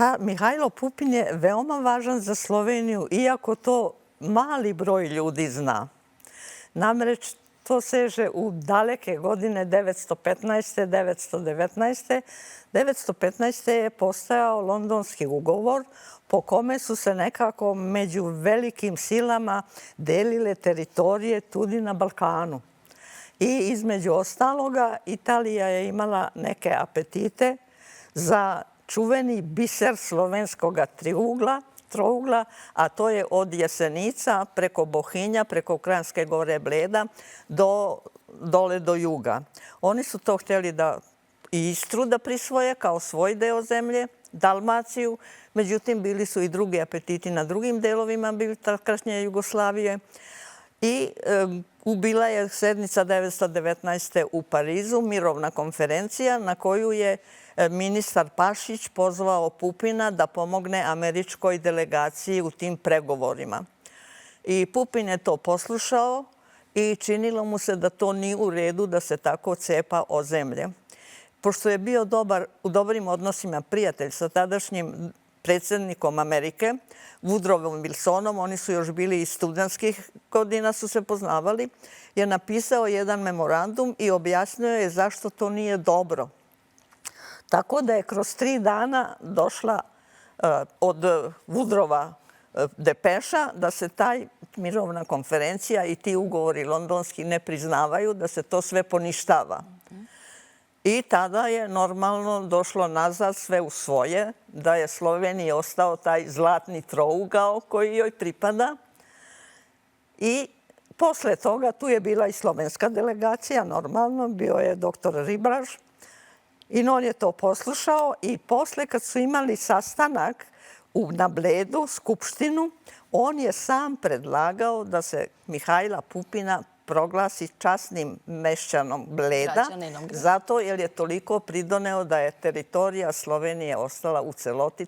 Pa Mihajlo Pupin je veoma važan za Sloveniju, iako to mali broj ljudi zna. Namreč to seže u daleke godine 915. 919. 915. je postojao Londonski ugovor po kome su se nekako među velikim silama delile teritorije tudi na Balkanu. I između ostaloga Italija je imala neke apetite za čuveni biser slovenskog trougla, a to je od Jesenica preko Bohinja, preko Kranjske gore Bleda, dole do juga. Oni su to htjeli da i Istru da prisvoje kao svoj deo zemlje, Dalmaciju, međutim bili su i drugi apetiti na drugim delovima tadašnje Jugoslavije. I bila je sednica 919. u Parizu, mirovna konferencija na koju je ministar Pašić pozvao Pupina da pomogne američkoj delegaciji u tim pregovorima. I Pupin je to poslušao i činilo mu se da to nije u redu da se tako cepa o zemlje. Pošto je bio u dobrim odnosima prijatelj sa tadašnjim predsjednikom Amerike, Woodrow Wilsonom, oni su još bili iz studentskih godina, su se poznavali, je napisao jedan memorandum i objasnio je zašto to nije dobro. Tako da je kroz 3 dana došla od Woodrowa depeša da se taj mirovna konferencija i ti ugovori londonski ne priznavaju, da se to sve poništava. I tada je normalno došlo nazad sve u svoje, da je Sloveniji ostao taj zlatni trougao koji joj pripada. I posle toga tu je bila i slovenska delegacija, normalno, bio je doktor Ribraž. I on je to poslušao i posle kad su imali sastanak na Bledu, skupštinu, on je sam predlagao da se Mihajla Pupina proglasi časnim mešćanom Bleda, zato jer je toliko pridoneo da je teritorija Slovenije ostala u celoti